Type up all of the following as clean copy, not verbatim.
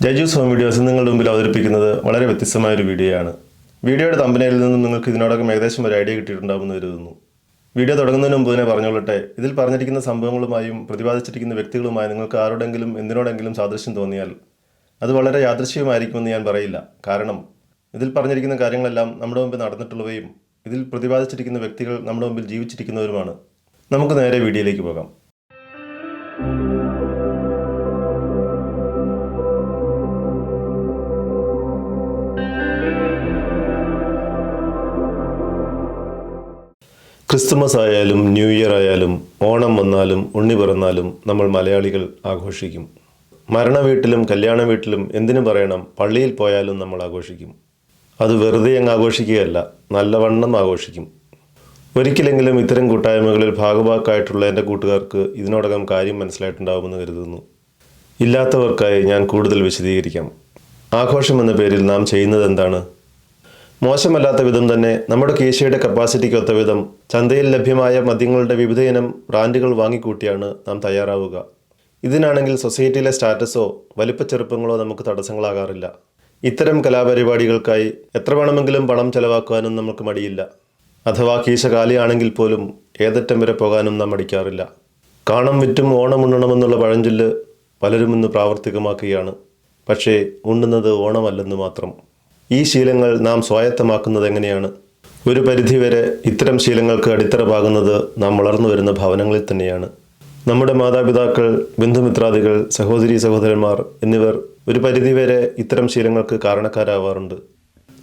ജയ്ജൂസ് home videos നിങ്ങളുടെ മുമ്പിൽ അവതരിപ്പിക്കുന്നത് വളരെ വ്യത്യസ്തമായ ഒരു വീഡിയോയാണ്. വീഡിയോയുടെ തമ്പനയിൽ നിന്നും നിങ്ങൾക്ക് ഇതിനോടകം ഏകദേശം ഒരു ഐഡിയ കിട്ടിയിട്ടുണ്ടാകുമെന്ന് കരുതുന്നു. വീഡിയോ തുടങ്ങുന്നതിന് മുമ്പ് തന്നെ പറഞ്ഞുകൊള്ളട്ടെ, ഇതിൽ പറഞ്ഞിരിക്കുന്ന സംഭവങ്ങളുമായും പ്രതിപാദിച്ചിരിക്കുന്ന വ്യക്തികളുമായി നിങ്ങൾക്ക് ആരോടെങ്കിലും എന്തിനോടെങ്കിലും സാദൃശ്യം തോന്നിയാൽ അത് വളരെ യാദൃശ്ചികമായിരിക്കുമെന്ന് ഞാൻ പറയില്ല. കാരണം ഇതിൽ പറഞ്ഞിരിക്കുന്ന കാര്യങ്ങളെല്ലാം നമ്മുടെ മുമ്പിൽ നടന്നിട്ടുള്ളവയും ഇതിൽ പ്രതിപാദിച്ചിരിക്കുന്ന വ്യക്തികൾ നമ്മുടെ മുമ്പിൽ ജീവിച്ചിരിക്കുന്നവരുമാണ്. നമുക്ക് നേരെ വീഡിയോയിലേക്ക് പോകാം. ക്രിസ്തുമസ് ആയാലും ന്യൂ ഇയർ ആയാലും ഓണം വന്നാലും ഉണ്ണി പിറന്നാലും നമ്മൾ മലയാളികൾ ആഘോഷിക്കും. മരണ വീട്ടിലും കല്യാണ വീട്ടിലും എന്തിനു പറയണം, പള്ളിയിൽ പോയാലും നമ്മൾ ആഘോഷിക്കും. അത് വെറുതെ അങ്ങ് ആഘോഷിക്കുകയല്ല, നല്ലവണ്ണം ആഘോഷിക്കും. ഒരിക്കലെങ്കിലും ഇത്തരം കൂട്ടായ്മകളിൽ ഭാഗഭാക്കായിട്ടുള്ള എൻ്റെ കൂട്ടുകാർക്ക് ഇതിനോടകം കാര്യം മനസ്സിലായിട്ടുണ്ടാകുമെന്ന് കരുതുന്നു. ഇല്ലാത്തവർക്കായി ഞാൻ കൂടുതൽ വിശദീകരിക്കാം. ആഘോഷം എന്ന പേരിൽ നാം ചെയ്യുന്നത് എന്താണ്? മോശമല്ലാത്ത വിധം തന്നെ നമ്മുടെ കീശയുടെ കപ്പാസിറ്റിക്ക് ഒത്ത വിധം ചന്തയിൽ ലഭ്യമായ മദ്യങ്ങളുടെ വിവിധ ഇനം ബ്രാൻഡുകൾ വാങ്ങിക്കൂട്ടിയാണ് നാം തയ്യാറാവുക. ഇതിനാണെങ്കിൽ സൊസൈറ്റിയിലെ സ്റ്റാറ്റസോ വലിപ്പച്ചെറുപ്പങ്ങളോ നമുക്ക് തടസ്സങ്ങളാകാറില്ല. ഇത്തരം കലാപരിപാടികൾക്കായി എത്ര വേണമെങ്കിലും പണം ചെലവാക്കുവാനും നമുക്ക് മടിയില്ല. അഥവാ കീശ കാലിയാണെങ്കിൽ പോലും ഏതറ്റം വരെ പോകാനും നാം മടിക്കാറില്ല. കാണം വിറ്റും ഓണം ഉണ്ണണമെന്നുള്ള പഴഞ്ചൊല്ല് പലരും ഇന്ന് പ്രാവർത്തികമാക്കുകയാണ്. പക്ഷേ ഉണ്ണുന്നത് ഓണമല്ലെന്ന് മാത്രം. ഈ ശീലങ്ങൾ നാം സ്വായത്തമാക്കുന്നത് എങ്ങനെയാണ്? ഒരു പരിധിവരെ ഇത്തരം ശീലങ്ങൾക്ക് അടിത്തറ പാകുന്നത് നാം വളർന്നു വരുന്ന ഭവനങ്ങളിൽ തന്നെയാണ്. നമ്മുടെ മാതാപിതാക്കൾ, ബന്ധുമിത്രാദികൾ, സഹോദരീ സഹോദരന്മാർ എന്നിവർ ഒരു പരിധിവരെ ഇത്തരം ശീലങ്ങൾക്ക് കാരണക്കാരാവാറുണ്ട്.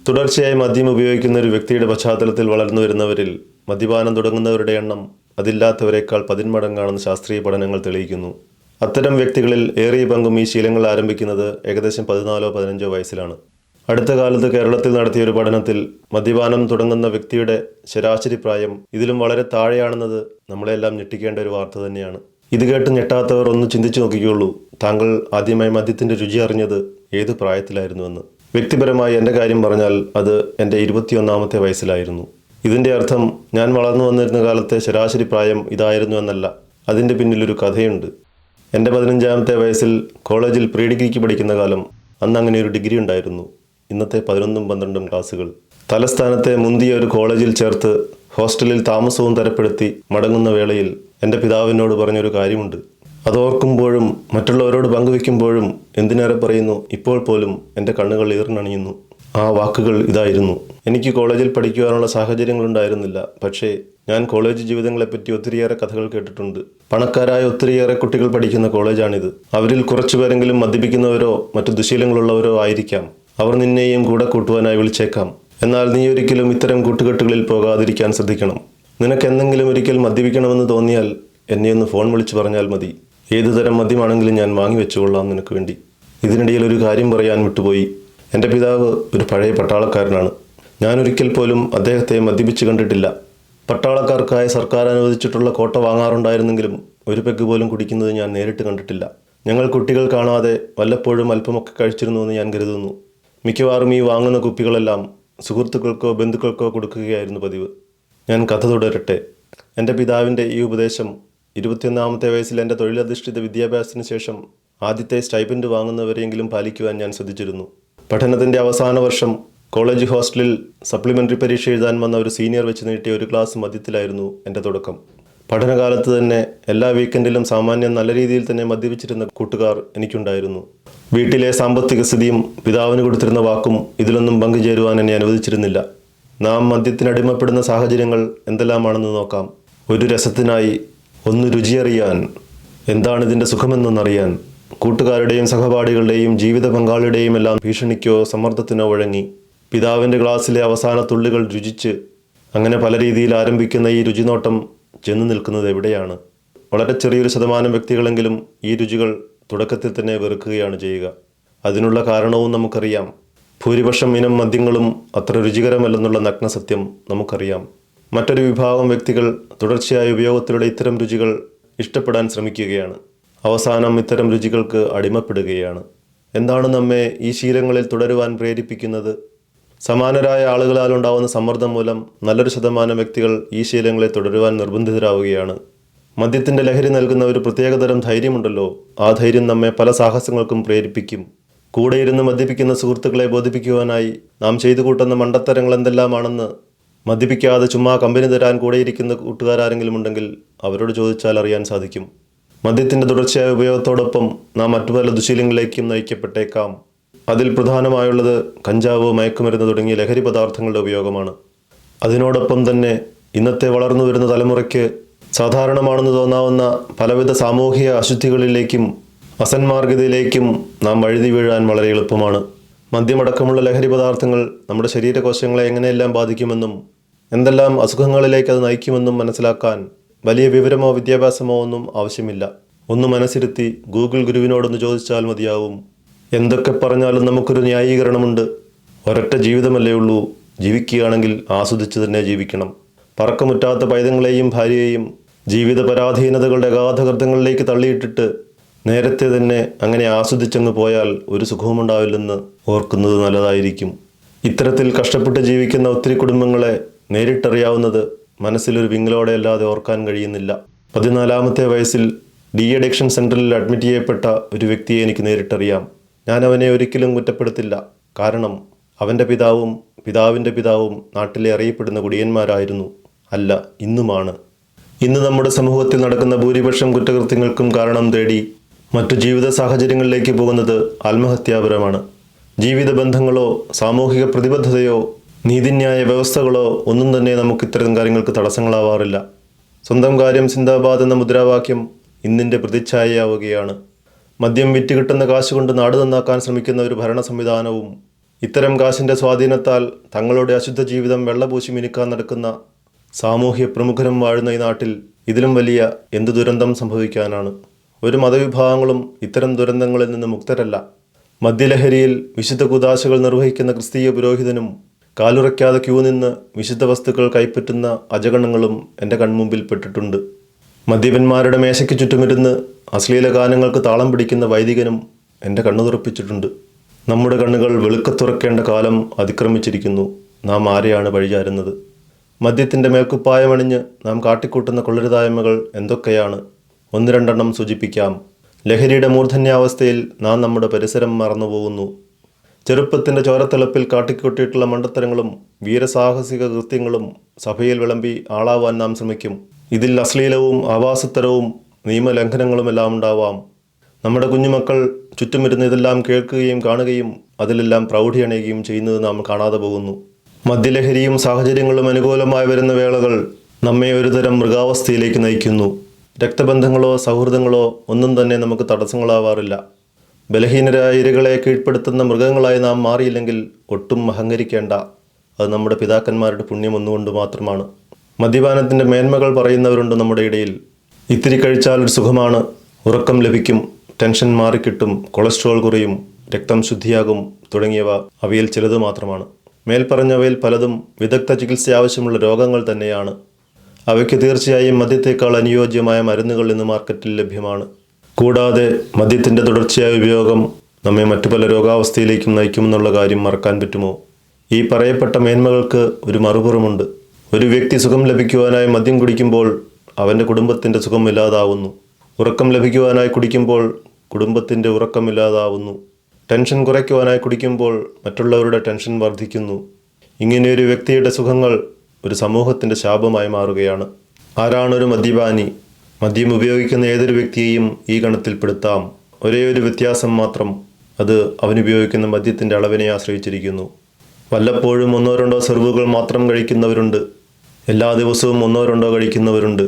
തുടർച്ചയായി മദ്യം ഉപയോഗിക്കുന്ന ഒരു വ്യക്തിയുടെ പശ്ചാത്തലത്തിൽ വളർന്നു വരുന്നവരിൽ മദ്യപാനം തുടങ്ങുന്നവരുടെ എണ്ണം അതില്ലാത്തവരേക്കാൾ 10 മടങ്ങാണെന്ന് ശാസ്ത്രീയ പഠനങ്ങൾ തെളിയിക്കുന്നു. അത്തരം വ്യക്തികളിൽ ഏറിയ പങ്കും ഈ ശീലങ്ങൾ ആരംഭിക്കുന്നത് ഏകദേശം 14-15 വയസ്സിലാണ്. അടുത്ത കാലത്ത് കേരളത്തിൽ നടത്തിയ ഒരു പഠനത്തിൽ മദ്യപാനം തുടങ്ങുന്ന വ്യക്തിയുടെ ശരാശരി പ്രായം ഇതിലും വളരെ താഴെയാണെന്നത് നമ്മളെല്ലാം ഞെട്ടിക്കേണ്ട ഒരു വാർത്ത തന്നെയാണ്. ഇത് കേട്ട് ഞെട്ടാത്തവർ ഒന്ന് ചിന്തിച്ചു നോക്കിക്കോളൂ, താങ്കൾ ആദ്യമായി മദ്യത്തിൻ്റെ രുചി അറിഞ്ഞത് ഏത് പ്രായത്തിലായിരുന്നുവെന്ന്. വ്യക്തിപരമായി എൻ്റെ കാര്യം പറഞ്ഞാൽ അത് എൻ്റെ 21-ാമത്തെ വയസ്സിലായിരുന്നു. ഇതിൻ്റെ അർത്ഥം ഞാൻ വളർന്നു വന്നിരുന്ന കാലത്തെ ശരാശരി പ്രായം ഇതായിരുന്നു എന്നല്ല. അതിൻ്റെ പിന്നിലൊരു കഥയുണ്ട്. എൻ്റെ 15-ാമത്തെ വയസ്സിൽ കോളേജിൽ പ്രീ ഡിഗ്രിക്ക് പഠിക്കുന്ന കാലം, അന്ന് അങ്ങനെ ഒരു ഡിഗ്രി ഉണ്ടായിരുന്നു. ഇന്നത്തെ 11-12 ക്ലാസ്സുകൾ. തലസ്ഥാനത്തെ മുന്തിയ ഒരു കോളേജിൽ ചേർത്ത് ഹോസ്റ്റലിൽ താമസവും തരപ്പെടുത്തി മടങ്ങുന്ന വേളയിൽ എൻ്റെ പിതാവിനോട് പറഞ്ഞൊരു കാര്യമുണ്ട്. അതോർക്കുമ്പോഴും മറ്റുള്ളവരോട് പങ്കുവെക്കുമ്പോഴും എന്തിനേറെ പറയുന്നു, ഇപ്പോൾ പോലും എൻ്റെ കണ്ണുകൾ ഈർന്നണിയുന്നു. ആ വാക്കുകൾ ഇതായിരുന്നു: എനിക്ക് കോളേജിൽ പഠിക്കുവാനുള്ള സാഹചര്യങ്ങളുണ്ടായിരുന്നില്ല. പക്ഷേ ഞാൻ കോളേജ് ജീവിതങ്ങളെപ്പറ്റി ഒത്തിരിയേറെ കഥകൾ കേട്ടിട്ടുണ്ട്. പണക്കാരായ ഒത്തിരിയേറെ കുട്ടികൾ പഠിക്കുന്ന കോളേജാണിത്. അവരിൽ കുറച്ചുപേരെങ്കിലും മദ്യപിക്കുന്നവരോ മറ്റു ദുശീലങ്ങളുള്ളവരോ ആയിരിക്കാം. അവർ നിന്നെയും കൂടെ കൂട്ടുവാനായി വിളിച്ചേക്കാം. എന്നാൽ നീ ഒരിക്കലും ഇത്തരം കൂട്ടുകെട്ടുകളിൽ പോകാതിരിക്കാൻ ശ്രദ്ധിക്കണം. നിനക്ക് എന്തെങ്കിലും ഒരിക്കൽ മദ്യപിക്കണമെന്ന് തോന്നിയാൽ എന്നെ ഒന്ന് ഫോൺ വിളിച്ച് പറഞ്ഞാൽ മതി. ഏതുതരം മദ്യമാണെങ്കിലും ഞാൻ വാങ്ങിവെച്ചുകൊള്ളാം നിനക്ക് വേണ്ടി. ഇതിനിടയിൽ ഒരു കാര്യം പറയാൻ വിട്ടുപോയി. എൻ്റെ പിതാവ് ഒരു പഴയ പട്ടാളക്കാരനാണ്. ഞാനൊരിക്കൽ പോലും അദ്ദേഹത്തെ മദ്യപിച്ച് കണ്ടിട്ടില്ല. പട്ടാളക്കാർക്കായി സർക്കാർ അനുവദിച്ചിട്ടുള്ള കോട്ട വാങ്ങാറുണ്ടായിരുന്നെങ്കിലും ഒരു പെഗ് പോലും കുടിക്കുന്നത് ഞാൻ നേരിട്ട് കണ്ടിട്ടില്ല. ഞങ്ങൾ കുട്ടികൾ കാണാതെ വല്ലപ്പോഴും അല്പമൊക്കെ കഴിച്ചിരുന്നുവെന്ന് ഞാൻ കരുതുന്നു. മിക്കവാറും ഈ വാങ്ങുന്ന കുപ്പികളെല്ലാം സുഹൃത്തുക്കൾക്കോ ബന്ധുക്കൾക്കോ കൊടുക്കുകയായിരുന്നു പതിവ്. ഞാൻ കഥ തുടരട്ടെ. എൻ്റെ പിതാവിൻ്റെ ഈ ഉപദേശം 21-ാമത്തെ വയസ്സിൽ എൻ്റെ തൊഴിലധിഷ്ഠിത വിദ്യാഭ്യാസത്തിന് ശേഷം ആദ്യത്തെ സ്റ്റൈപ്പൻഡ് വാങ്ങുന്നവരെയെങ്കിലും പാലിക്കുവാൻ ഞാൻ ശ്രദ്ധിച്ചിരുന്നു. പഠനത്തിൻ്റെ അവസാന വർഷം കോളേജ് ഹോസ്റ്റലിൽ സപ്ലിമെൻ്ററി പരീക്ഷ എഴുതാൻ വന്ന ഒരു സീനിയർ വെച്ച് നീട്ടിയ ഒരു ക്ലാസ് മദ്യത്തിലായിരുന്നു എൻ്റെ തുടക്കം. പഠനകാലത്ത് തന്നെ എല്ലാ വീക്കെൻഡിലും സാമാന്യം നല്ല രീതിയിൽ തന്നെ മദ്യപിച്ചിരുന്ന കൂട്ടുകാർ എനിക്കുണ്ടായിരുന്നു. വീട്ടിലെ സാമ്പത്തിക സ്ഥിതിയും പിതാവിന് കൊടുത്തിരുന്ന വാക്കും ഇതിലൊന്നും പങ്കുചേരുവാൻ എന്നെ അനുവദിച്ചിരുന്നില്ല. നാം മദ്യത്തിനടിമപ്പെടുന്ന സാഹചര്യങ്ങൾ എന്തെല്ലാമാണെന്ന് നോക്കാം. ഒരു രസത്തിനായി, ഒന്ന് രുചിയറിയാൻ, എന്താണിതിൻ്റെ സുഖമെന്നറിയാൻ, കൂട്ടുകാരുടെയും സഹപാഠികളുടെയും ജീവിത പങ്കാളിയുടെയും എല്ലാം ഭീഷണിക്കോ സമ്മർദ്ദത്തിനോ വഴങ്ങി പിതാവിൻ്റെ ഗ്ലാസ്സിലെ അവസാന തുള്ളികൾ രുചിച്ച്, അങ്ങനെ പല രീതിയിൽ ആരംഭിക്കുന്ന ഈ രുചിനോട്ടം ചെന്ന് നിൽക്കുന്നത് എവിടെയാണ്? വളരെ ചെറിയൊരു ശതമാനം വ്യക്തികളെങ്കിലും ഈ രുചികൾ തുടക്കത്തിൽ തന്നെ വെറുക്കുകയാണ് ചെയ്യുക. അതിനുള്ള കാരണവും നമുക്കറിയാം. ഭൂരിപക്ഷം ഇനം മദ്യങ്ങളും അത്ര രുചികരമല്ലെന്നുള്ള നഗ്നസത്യം നമുക്കറിയാം. മറ്റൊരു വിഭാഗം വ്യക്തികൾ തുടർച്ചയായ ഉപയോഗത്തിലൂടെ ഇത്തരം രുചികൾ ഇഷ്ടപ്പെടാൻ ശ്രമിക്കുകയാണ്. അവസാനം ഇത്തരം രുചികൾക്ക് അടിമപ്പെടുകയാണ്. എന്താണ് നമ്മെ ഈ ശീലങ്ങളിൽ തുടരുവാൻ പ്രേരിപ്പിക്കുന്നത്? സമാനരായ ആളുകളാൽ ഉണ്ടാവുന്ന സമ്മർദ്ദം മൂലം നല്ലൊരു ശതമാനം വ്യക്തികൾ ഈ ശീലങ്ങളെ തുടരുവാൻ നിർബന്ധിതരാവുകയാണ്. മദ്യത്തിൻ്റെ ലഹരി നൽകുന്ന ഒരു പ്രത്യേകതരം ധൈര്യമുണ്ടല്ലോ, ആ ധൈര്യം നമ്മെ പല സാഹസങ്ങൾക്കും പ്രേരിപ്പിക്കും. കൂടെ ഇരുന്ന് മദ്യപിക്കുന്ന സുഹൃത്തുക്കളെ ബോധിപ്പിക്കുവാനായി നാം ചെയ്തു കൂട്ടുന്ന മണ്ടത്തരങ്ങൾ എന്തെല്ലാമാണെന്ന് മദ്യപിക്കാതെ ചുമ്മാ കമ്പനി തരാൻ കൂടെയിരിക്കുന്ന കൂട്ടുകാരെങ്കിലും ഉണ്ടെങ്കിൽ അവരോട് ചോദിച്ചാൽ അറിയാൻ സാധിക്കും. മദ്യത്തിൻ്റെ തുടർച്ചയായ ഉപയോഗത്തോടൊപ്പം നാം മറ്റു പല ദുശീലങ്ങളിലേക്കും നയിക്കപ്പെട്ടേക്കാം. അതിൽ പ്രധാനമായുള്ളത് കഞ്ചാവ്, മയക്കുമരുന്ന് തുടങ്ങിയ ലഹരി പദാർത്ഥങ്ങളുടെ ഉപയോഗമാണ്. അതിനോടൊപ്പം തന്നെ ഇന്നത്തെ വളർന്നു വരുന്ന തലമുറയ്ക്ക് സാധാരണമാണെന്ന് തോന്നാവുന്ന പലവിധ സാമൂഹിക അശുദ്ധികളിലേക്കും അസന്മാർഗതയിലേക്കും നാം വഴുതി വീഴാൻ വളരെ എളുപ്പമാണ്. മദ്യമടക്കമുള്ള ലഹരി പദാർത്ഥങ്ങൾ നമ്മുടെ ശരീരകോശങ്ങളെ എങ്ങനെയെല്ലാം ബാധിക്കുമെന്നും എന്തെല്ലാം അസുഖങ്ങളിലേക്ക് അത് നയിക്കുമെന്നും മനസ്സിലാക്കാൻ വലിയ വിവരമോ വിദ്യാഭ്യാസമോ ഒന്നും ആവശ്യമില്ല. ഒന്ന് മനസ്സിരുത്തി ഗൂഗിൾ ഗുരുവിനോടൊന്ന് ചോദിച്ചാൽ മതിയാവും. എന്തൊക്കെ പറഞ്ഞാലും നമുക്കൊരു ന്യായീകരണമുണ്ട്. ഒരൊറ്റ ജീവിതമല്ലേ ഉള്ളൂ, ജീവിക്കുകയാണെങ്കിൽ ആസ്വദിച്ച് തന്നെ ജീവിക്കണം. പറക്കമുറ്റാത്ത പൈതങ്ങളെയും ഭാര്യയെയും ജീവിത പരാധീനതകളുടെ അഗാധകൃതങ്ങളിലേക്ക് തള്ളിയിട്ടിട്ട് നേരത്തെ തന്നെ അങ്ങനെ ആസ്വദിച്ചങ്ങ് പോയാൽ ഒരു സുഖവുമുണ്ടാവില്ലെന്ന് ഓർക്കുന്നത് നല്ലതായിരിക്കും. ഇത്തരത്തിൽ കഷ്ടപ്പെട്ട് ജീവിക്കുന്ന ഒത്തിരി കുടുംബങ്ങളെ നേരിട്ടറിയാവുന്നത് മനസ്സിലൊരു വിങ്ങലോടെ അല്ലാതെ ഓർക്കാൻ കഴിയുന്നില്ല. 14-ാമത്തെ വയസ്സിൽ അഡിക്ഷൻ സെൻറ്ററിൽ അഡ്മിറ്റ് ചെയ്യപ്പെട്ട ഒരു വ്യക്തിയെ എനിക്ക് നേരിട്ടറിയാം. ഞാൻ അവനെ ഒരിക്കലും കുറ്റപ്പെടുത്തില്ല. കാരണം അവൻ്റെ പിതാവും പിതാവിൻ്റെ പിതാവും നാട്ടിലെ അറിയപ്പെടുന്ന കുടിയന്മാരായിരുന്നു. അല്ല, ഇന്നുമാണ്. ഇന്ന് നമ്മുടെ സമൂഹത്തിൽ നടക്കുന്ന ഭൂരിപക്ഷം കുറ്റകൃത്യങ്ങൾക്കും കാരണം തേടി മറ്റു ജീവിത സാഹചര്യങ്ങളിലേക്ക് പോകുന്നത് ആത്മഹത്യാപരമാണ്. ജീവിത ബന്ധങ്ങളോ സാമൂഹിക പ്രതിബദ്ധതയോ നീതിന്യായ വ്യവസ്ഥകളോ ഒന്നും തന്നെ നമുക്ക് ഇത്തരം കാര്യങ്ങൾക്ക് തടസ്സങ്ങളാവാറില്ല. സ്വന്തം കാര്യം സിന്ദാബാദ് എന്ന മുദ്രാവാക്യം ഇന്നിൻ്റെ പ്രതിച്ഛായയാവുകയാണ്. മദ്യം വിറ്റ് കിട്ടുന്ന കാശുകൊണ്ട് നാട് നന്നാക്കാൻ ശ്രമിക്കുന്ന ഒരു ഭരണ സംവിധാനവും ഇത്തരം കാശിൻ്റെ സ്വാധീനത്താൽ തങ്ങളുടെ അശുദ്ധ ജീവിതം വെള്ളപൂശി മിനുക്കാൻ നടക്കുന്ന സാമൂഹ്യ പ്രമുഖരും വാഴുന്ന ഈ നാട്ടിൽ ഇതിലും വലിയ എന്ത് ദുരന്തം സംഭവിക്കാനാണ്? ഒരു മതവിഭാഗങ്ങളും ഇത്തരം ദുരന്തങ്ങളിൽ നിന്ന് മുക്തരല്ല. മദ്യലഹരിയിൽ വിശുദ്ധ കുദാശകൾ നിർവഹിക്കുന്ന ക്രിസ്തീയ പുരോഹിതനും കാലുറയ്ക്കാതെ ക്യൂ നിന്ന് വിശുദ്ധ വസ്തുക്കൾ കൈപ്പറ്റുന്ന അജഗണങ്ങളും എൻ്റെ കൺമുമ്പിൽ പെട്ടിട്ടുണ്ട്. മദ്യപന്മാരുടെ മേശയ്ക്ക് ചുറ്റുമിരുന്ന് അശ്ലീല ഗാനങ്ങൾക്ക് താളം പിടിക്കുന്ന വൈദികനും എൻ്റെ കണ്ണു തുറപ്പിച്ചിട്ടുണ്ട്. നമ്മുടെ കണ്ണുകൾ വെളുക്കത്തുറക്കേണ്ട കാലം അതിക്രമിച്ചിരിക്കുന്നു. നാം ആരെയാണ് വഴിചാരുന്നത്? മദ്യത്തിൻ്റെ മേൽക്കുപ്പായമണിഞ്ഞ് നാം കാട്ടിക്കൂട്ടുന്ന കൊള്ളരുതായ്മകൾ എന്തൊക്കെയാണ്? 1-2 സൂചിപ്പിക്കാം. ലഹരിയുടെ മൂർധന്യാവസ്ഥയിൽ നാം നമ്മുടെ പരിസരം മറന്നുപോകുന്നു. ചെറുപ്പത്തിൻ്റെ ചോരത്തിളപ്പിൽ കാട്ടിക്കൂട്ടിയിട്ടുള്ള മണ്ടത്തരങ്ങളും വീരസാഹസിക കൃത്യങ്ങളും സഭയിൽ വിളമ്പി ആളാവാൻ നാം ശ്രമിക്കും. ഇതിൽ അശ്ലീലവും ആവാസത്തരവും നിയമലംഘനങ്ങളുമെല്ലാം ഉണ്ടാവാം. നമ്മുടെ കുഞ്ഞുമക്കൾ ചുറ്റുമിരുന്ന് ഇതെല്ലാം കേൾക്കുകയും കാണുകയും അതിലെല്ലാം പ്രൗഢി അണയുകയും ചെയ്യുന്നത് നാം കാണാതെ പോകുന്നു. മദ്യലഹരിയും സാഹചര്യങ്ങളും അനുകൂലമായി വരുന്ന വേളകൾ നമ്മെ ഒരുതരം മൃഗാവസ്ഥയിലേക്ക് നയിക്കുന്നു. രക്തബന്ധങ്ങളോ സൗഹൃദങ്ങളോ ഒന്നും തന്നെ നമുക്ക് തടസ്സങ്ങളാവാറില്ല. ബലഹീനരായ ഇരകളെ കീഴ്പ്പെടുത്തുന്ന മൃഗങ്ങളായി നാം മാറിയില്ലെങ്കിൽ ഒട്ടും അഹങ്കരിക്കേണ്ട. അത് നമ്മുടെ പിതാക്കന്മാരുടെ പുണ്യം ഒന്നുകൊണ്ട് മാത്രമാണ്. മദ്യപാനത്തിൻ്റെ മേന്മകൾ പറയുന്നവരുണ്ട് നമ്മുടെ ഇടയിൽ. ഇത്തിരി കഴിച്ചാൽ ഒരു സുഖമാണ്, ഉറക്കം ലഭിക്കും, ടെൻഷൻ മാറിക്കിട്ടും, കൊളസ്ട്രോൾ കുറയും, രക്തം ശുദ്ധിയാകും തുടങ്ങിയവ അവയിൽ ചിലത് മാത്രമാണ്. മേൽപ്പറഞ്ഞവയിൽ പലതും വിദഗ്ധ ചികിത്സ ആവശ്യമുള്ള രോഗങ്ങൾ തന്നെയാണ്. അവയ്ക്ക് തീർച്ചയായും മദ്യത്തേക്കാൾ അനുയോജ്യമായ മരുന്നുകൾ ഇന്ന് മാർക്കറ്റിൽ ലഭ്യമാണ്. കൂടാതെ മദ്യത്തിൻ്റെ തുടർച്ചയായ ഉപയോഗം നമ്മെ മറ്റു പല രോഗാവസ്ഥയിലേക്കും നയിക്കുമെന്നുള്ള കാര്യം മറക്കാൻ പറ്റുമോ? ഈ പറയപ്പെട്ട മേന്മകൾക്ക് ഒരു മറുപുറമുണ്ട്. ഒരു വ്യക്തി സുഖം ലഭിക്കുവാനായി മദ്യം കുടിക്കുമ്പോൾ അവൻ്റെ കുടുംബത്തിൻ്റെ സുഖം ഇല്ലാതാവുന്നു. ഉറക്കം ലഭിക്കുവാനായി കുടിക്കുമ്പോൾ കുടുംബത്തിൻ്റെ ഉറക്കമില്ലാതാവുന്നു. ടെൻഷൻ കുറയ്ക്കുവാനായി കുടിക്കുമ്പോൾ മറ്റുള്ളവരുടെ ടെൻഷൻ വർദ്ധിക്കുന്നു. ഇങ്ങനെയൊരു വ്യക്തിയുടെ സുഖങ്ങൾ ഒരു സമൂഹത്തിൻ്റെ ശാപമായി മാറുകയാണ്. ആരാണൊരു മദ്യപാനി? മദ്യം ഉപയോഗിക്കുന്ന ഏതൊരു വ്യക്തിയെയും ഈ ഗണത്തിൽപ്പെടുത്താം. ഒരേ ഒരു വ്യത്യാസം മാത്രം, അത് അവനുപയോഗിക്കുന്ന മദ്യത്തിൻ്റെ അളവിനെ ആശ്രയിച്ചിരിക്കുന്നു. വല്ലപ്പോഴും 1-2 സെർവുകൾ മാത്രം കഴിക്കുന്നവരുണ്ട്. എല്ലാ ദിവസവും 1-2 കഴിക്കുന്നവരുണ്ട്.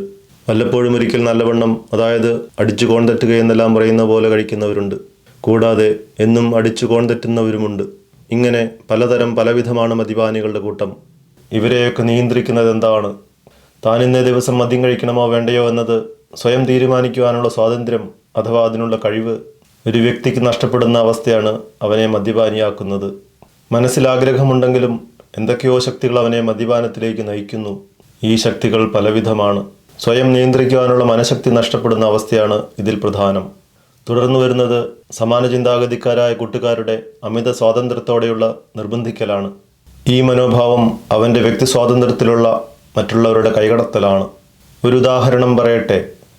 വല്ലപ്പോഴും ഒരിക്കൽ നല്ലവണ്ണം, അതായത് അടിച്ചു കോൺതെറ്റുക എന്നെല്ലാം പറയുന്ന പോലെ കഴിക്കുന്നവരുണ്ട്. കൂടാതെ എന്നും അടിച്ചു കോൺതെറ്റുന്നവരുമുണ്ട്. ഇങ്ങനെ പലതരം പലവിധമാണ് മദ്യപാനികളുടെ കൂട്ടം. ഇവരെയൊക്കെ നിയന്ത്രിക്കുന്നത് എന്താണ്? താൻ ഇന്നേ ദിവസം മദ്യം കഴിക്കണമോ വേണ്ടയോ എന്നത് സ്വയം തീരുമാനിക്കുവാനുള്ള സ്വാതന്ത്ര്യം അഥവാ അതിനുള്ള കഴിവ് ഒരു വ്യക്തിക്ക് നഷ്ടപ്പെടുന്ന അവസ്ഥയാണ് അവനെ മദ്യപാനിയാക്കുന്നത്. മനസ്സിലാഗ്രഹമുണ്ടെങ്കിലും എന്തൊക്കെയോ ശക്തികൾ അവനെ മദ്യപാനത്തിലേക്ക് നയിക്കുന്നു. ഈ ശക്തികൾ പലവിധമാണ്. സ്വയം നിയന്ത്രിക്കുവാനുള്ള മനഃശക്തി നഷ്ടപ്പെടുന്ന അവസ്ഥയാണ് ഇതിൽ പ്രധാനം. തുടർന്നു വരുന്നത് സമാന ചിന്താഗതിക്കാരായ കൂട്ടുകാരുടെ അമിത സ്വാതന്ത്ര്യത്തോടെയുള്ള നിർബന്ധിക്കലാണ്. ഈ മനോഭാവം അവൻ്റെ വ്യക്തി സ്വാതന്ത്ര്യത്തിലുള്ള മറ്റുള്ളവരുടെ കൈകടത്തലാണ്. ഒരു ഉദാഹരണം പറയട്ടെ.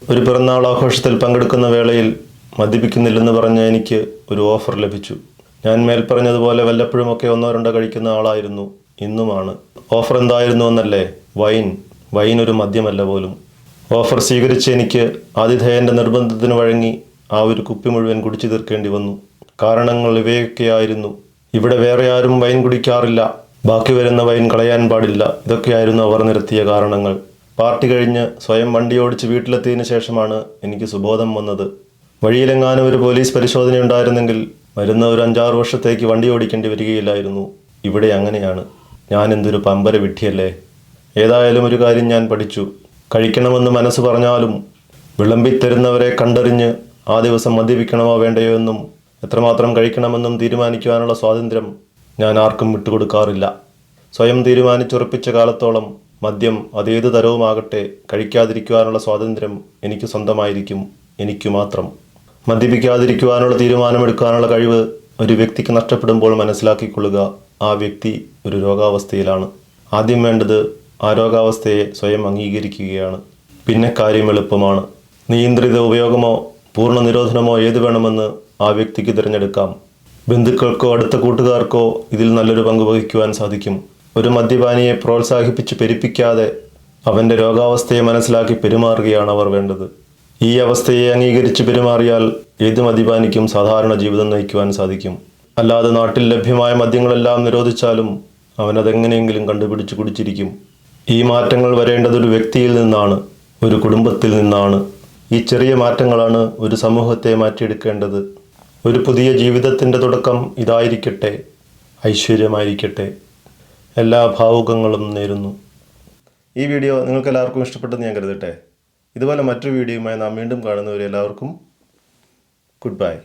ഒരു പിറന്നാൾ ആഘോഷത്തിൽ പങ്കെടുക്കുന്ന വേളയിൽ മദ്യപിക്കുന്നില്ലെന്ന് പറഞ്ഞ എനിക്ക് ഒരു ഓഫർ ലഭിച്ചു. ഞാൻ മേൽപ്പറഞ്ഞതുപോലെ വല്ലപ്പോഴുമൊക്കെ ഒന്നോ രണ്ടോ കഴിക്കുന്ന ആളായിരുന്നു, ഇന്നുമാണ്. ഓഫർ എന്തായിരുന്നു എന്നല്ലേ? വൈൻ ഒരു മദ്യമല്ല പോലും. ഓഫർ സ്വീകരിച്ച് എനിക്ക് ആതിഥേയൻ്റെ നിർബന്ധത്തിന് വഴങ്ങി ആ ഒരു കുപ്പി മുഴുവൻ കുടിച്ചു തീർക്കേണ്ടി വന്നു. കാരണങ്ങൾ ഇവയൊക്കെയായിരുന്നു. ഇവിടെ വേറെ ആരും വൈൻ കുടിക്കാറില്ല, ബാക്കി വരുന്ന വൈൻ കളയാൻ പാടില്ല, ഇതൊക്കെയായിരുന്നു അവർ നിരത്തിയ കാരണങ്ങൾ. പാർട്ടി കഴിഞ്ഞ് സ്വയം വണ്ടി ഓടിച്ച് വീട്ടിലെത്തിയതിനു ശേഷമാണ് എനിക്ക് സുബോധം വന്നത്. വഴിയിലെങ്ങാനും ഒരു പോലീസ് പരിശോധന ഉണ്ടായിരുന്നെങ്കിൽ വരുന്ന ഒരു 5-6 വർഷത്തേക്ക് വണ്ടി ഓടിക്കേണ്ടി വരികയില്ലായിരുന്നു. ഇവിടെ അങ്ങനെയാണ്. ഞാൻ എന്തൊരു പമ്പര വിഡ്ഢിയല്ലേ. ഏതായാലും ഒരു കാര്യം ഞാൻ പഠിച്ചു. കഴിക്കണമെന്ന് മനസ്സ് പറഞ്ഞാലും വിളമ്പിത്തരുന്നവരെ കണ്ടറിഞ്ഞ് ആ ദിവസം മദ്യപിക്കണമോ വേണ്ടയോ എന്നും എത്രമാത്രം കഴിക്കണമെന്നും തീരുമാനിക്കുവാനുള്ള സ്വാതന്ത്ര്യം ഞാൻ ആർക്കും വിട്ടുകൊടുക്കാറില്ല. സ്വയം തീരുമാനിച്ചുറപ്പിച്ച കാലത്തോളം മദ്യം അതേത് തരവുമാകട്ടെ കഴിക്കാതിരിക്കുവാനുള്ള സ്വാതന്ത്ര്യം എനിക്ക് സ്വന്തമായിരിക്കും, എനിക്കു മാത്രം. മദ്യപിക്കാതിരിക്കുവാനുള്ള തീരുമാനമെടുക്കാനുള്ള കഴിവ് ഒരു വ്യക്തിക്ക് നഷ്ടപ്പെടുമ്പോൾ മനസ്സിലാക്കിക്കൊള്ളുക, ആ വ്യക്തി ഒരു രോഗാവസ്ഥയിലാണ്. ആദ്യം വേണ്ടത് ആ രോഗാവസ്ഥയെ സ്വയം അംഗീകരിക്കുകയാണ്. പിന്നെ കാര്യം എളുപ്പമാണ്. നിയന്ത്രിത ഉപയോഗമോ പൂർണ്ണ നിരോധനമോ ഏത് വേണമെന്ന് ആ വ്യക്തിക്ക് തിരഞ്ഞെടുക്കാം. ബന്ധുക്കൾക്കോ അടുത്ത കൂട്ടുകാർക്കോ ഇതിൽ നല്ലൊരു പങ്ക് വഹിക്കുവാൻ സാധിക്കും. ഒരു മദ്യപാനിയെ പ്രോത്സാഹിപ്പിച്ച് പെരുപ്പിക്കാതെ അവൻ്റെ രോഗാവസ്ഥയെ മനസ്സിലാക്കി പെരുമാറുകയാണ് അവർ വേണ്ടത്. ഈ അവസ്ഥയെ അംഗീകരിച്ച് പെരുമാറിയാൽ ഏത് മദ്യപാനിക്കും സാധാരണ ജീവിതം നയിക്കുവാൻ സാധിക്കും. അല്ലാതെ നാട്ടിൽ ലഭ്യമായ മദ്യങ്ങളെല്ലാം നിരോധിച്ചാലും അവനതെങ്ങനെയെങ്കിലും കണ്ടുപിടിച്ച് കുടിച്ചിരിക്കും. ഈ മാറ്റങ്ങൾ വരേണ്ടത് ഒരു വ്യക്തിയിൽ നിന്നാണ്, ഒരു കുടുംബത്തിൽ നിന്നാണ്. ഈ ചെറിയ മാറ്റങ്ങളാണ് ഒരു സമൂഹത്തെ മാറ്റിയെടുക്കേണ്ടത്. ഒരു പുതിയ ജീവിതത്തിൻ്റെ തുടക്കം ഇതായിരിക്കട്ടെ, ഐശ്വര്യമായിരിക്കട്ടെ. എല്ലാ ഭാവുകങ്ങളും നേരുന്നു. ഈ വീഡിയോ നിങ്ങൾക്ക് എല്ലാവർക്കും ഇഷ്ടപ്പെട്ടെന്ന് ഞാൻ കരുതട്ടെ. ഇതുപോലെ മറ്റൊരു വീഡിയോയുമായി നാം വീണ്ടും കാണുന്നവരെ എല്ലാവർക്കും ഗുഡ് ബൈ.